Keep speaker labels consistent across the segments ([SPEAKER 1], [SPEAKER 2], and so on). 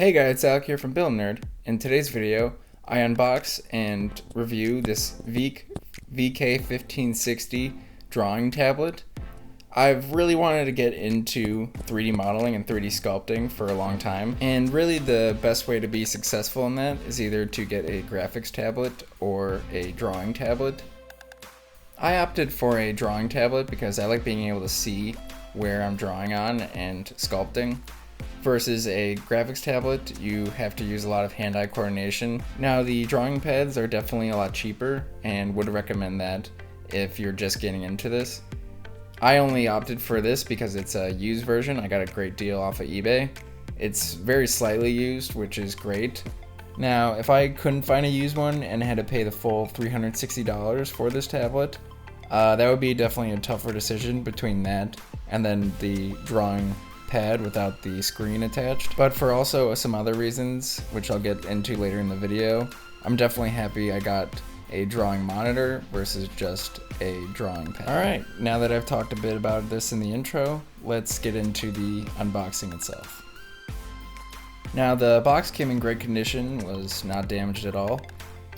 [SPEAKER 1] Hey guys, it's Alec here from Build Nerd. In today's video, I unbox and review this Veikk Vk1560 drawing tablet. I've really wanted to get into 3D modeling and 3D sculpting for a long time, and really the best way to be successful in that is either to get a graphics tablet or a drawing tablet. I opted for a drawing tablet because I like being able to see where I'm drawing on and sculpting. Versus a graphics tablet, you have to use a lot of hand-eye coordination. Now, the drawing pads are definitely a lot cheaper and would recommend that if you're just getting into this. I only opted for this because it's a used version. I got a great deal off of eBay. It's very slightly used, which is great. Now, if I couldn't find a used one and had to pay the full $360 for this tablet, that would be definitely a tougher decision between that and then the drawing pad without the screen attached. But for also some other reasons, which I'll get into later in the video, I'm definitely happy I got a drawing monitor versus just a drawing pad. Alright, now that I've talked a bit about this in the intro, let's get into the unboxing itself. Now, the box came in great condition, was not damaged at all,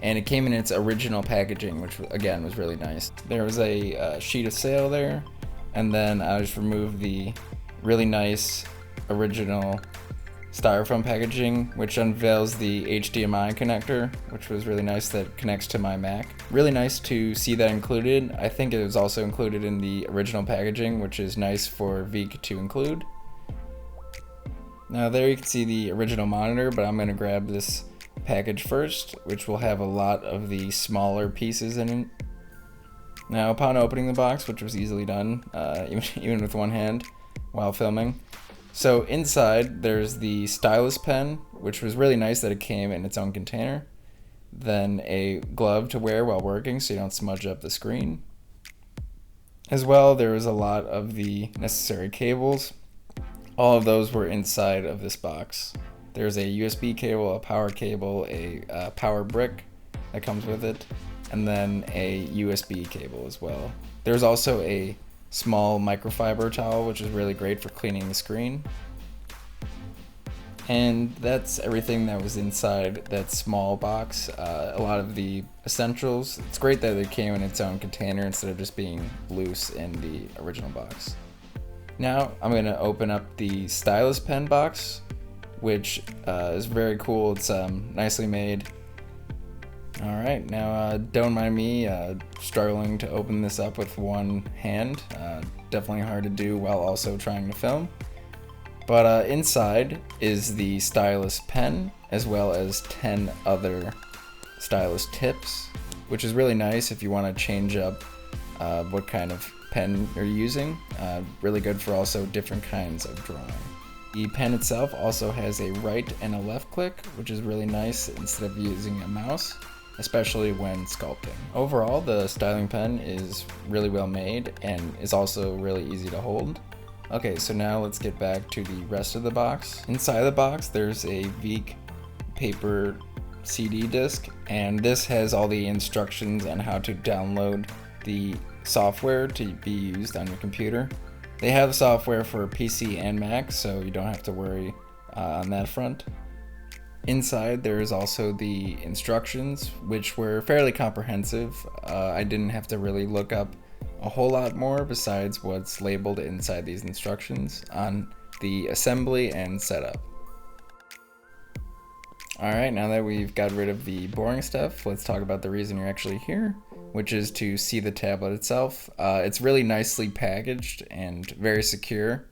[SPEAKER 1] and it came in its original packaging, which again was really nice. There was a sheet of sail there, and then I just removed the really nice original styrofoam packaging, which unveils the HDMI connector, which was really nice, that connects to my Mac. Really nice to see that included. I think it was also included in the original packaging, which is nice for Veikk to include. Now there you can see the original monitor, but I'm going to grab this package first, which will have a lot of the smaller pieces in it. Now, upon opening the box, which was easily done, even with one hand, while filming. So inside there's the stylus pen, which was really nice that it came in its own container. Then a glove to wear while working so you don't smudge up the screen. As well, there was a lot of the necessary cables. All of those were inside of this box. There's a USB cable, a power cable, a power brick that comes with it, and then a USB cable as well. There's also a small microfiber towel, which is really great for cleaning the screen. And that's everything that was inside that small box. A lot of the essentials. It's great that it came in its own container instead of just being loose in the original box. Now I'm going to open up the stylus pen box, which is very cool. It's nicely made. Alright, now don't mind me struggling to open this up with one hand. Definitely hard to do while also trying to film. But inside is the stylus pen, as well as 10 other stylus tips, which is really nice if you want to change up what kind of pen you're using. Really good for also different kinds of drawing. The pen itself also has a right and a left click, which is really nice instead of using a mouse, especially when sculpting. Overall, the styling pen is really well made and is also really easy to hold. Okay, so now let's get back to the rest of the box. Inside the box, there's a Veikk paper CD disc, and this has all the instructions on how to download the software to be used on your computer. They have the software for PC and Mac, so you don't have to worry on that front. Inside there is also the instructions, which were fairly comprehensive. I didn't have to really look up a whole lot more besides what's labeled inside these instructions on the assembly and setup. Alright, now that we've got rid of the boring stuff, let's talk about the reason you're actually here, which is to see the tablet itself. It's really nicely packaged and very secure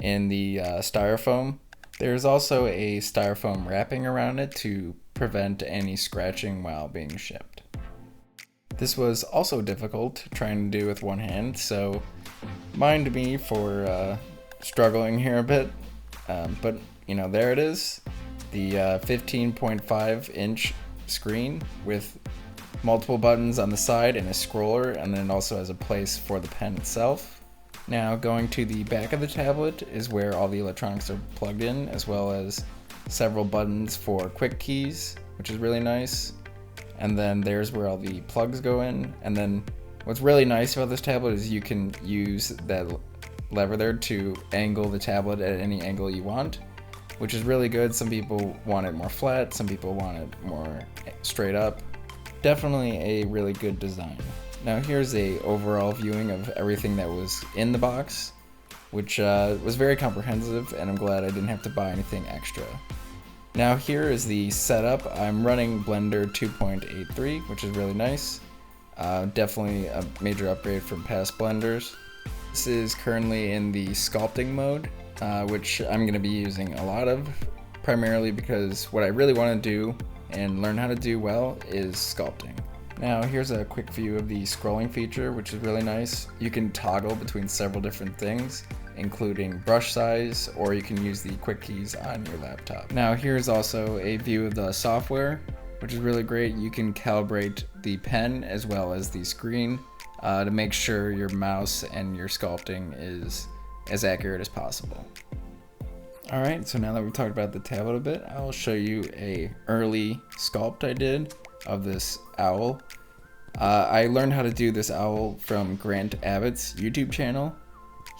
[SPEAKER 1] in the styrofoam. There's also a styrofoam wrapping around it to prevent any scratching while being shipped. This was also difficult trying to do with one hand, so mind me for struggling here a bit. But you know, there it is. The 15.5 inch screen with multiple buttons on the side and a scroller, and then it also has a place for the pen itself. Now, going to the back of the tablet is where all the electronics are plugged in, as well as several buttons for quick keys, which is really nice. And then there's where all the plugs go in. And then what's really nice about this tablet is you can use that lever there to angle the tablet at any angle you want. which is really good. Some people want it more flat, some people want it more straight up. Definitely a really good design. Now here's a overall viewing of everything that was in the box, which was very comprehensive, and I'm glad I didn't have to buy anything extra. Now here is the setup. I'm running Blender 2.83, which is really nice. Definitely a major upgrade from past Blenders. This is currently in the sculpting mode, which I'm going to be using a lot of, primarily because what I really want to do and learn how to do well is sculpting. Now here's a quick view of the scrolling feature, which is really nice. You can toggle between several different things, including brush size, or you can use the quick keys on your laptop. Now here's also a view of the software, which is really great. You can calibrate the pen as well as the screen to make sure your mouse and your sculpting is as accurate as possible. Alright, so now that we've talked about the tablet a bit, I'll show you a early sculpt I did of this owl. I learned how to do this owl from Grant Abbott's YouTube channel.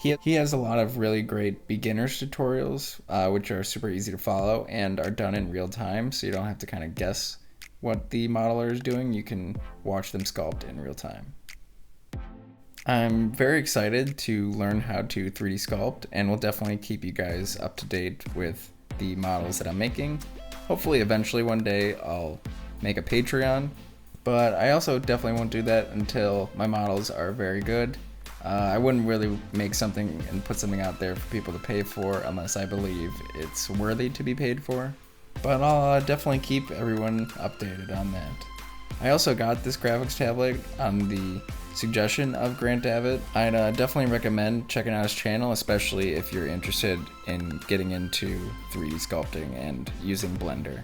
[SPEAKER 1] He has a lot of really great beginners tutorials, which are super easy to follow and are done in real time, so you don't have to kind of guess what the modeler is doing. You can watch them sculpt in real time. I'm very excited to learn how to 3D sculpt, and will definitely keep you guys up to date with the models that I'm making. Hopefully eventually one day I'll make a Patreon, but I also definitely won't do that until my models are very good. I wouldn't really make something and put something out there for people to pay for unless I believe it's worthy to be paid for, but I'll definitely keep everyone updated on that. I also got this graphics tablet on the suggestion of Grant Abbott. I'd definitely recommend checking out his channel, especially if you're interested in getting into 3D sculpting and using Blender.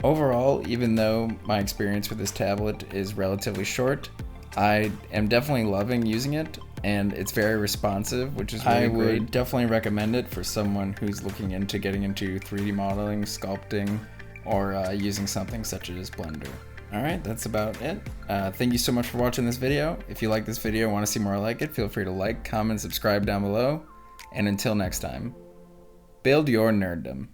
[SPEAKER 1] Overall, even though my experience with this tablet is relatively short, I am definitely loving using it, and it's very responsive, which is really great. I would definitely recommend it for someone who's looking into getting into 3D modeling, sculpting, or using something such as Blender. Alright, that's about it. Thank you so much for watching this video. If you like this video and want to see more like it, feel free to like, comment, subscribe down below. And until next time, build your nerddom.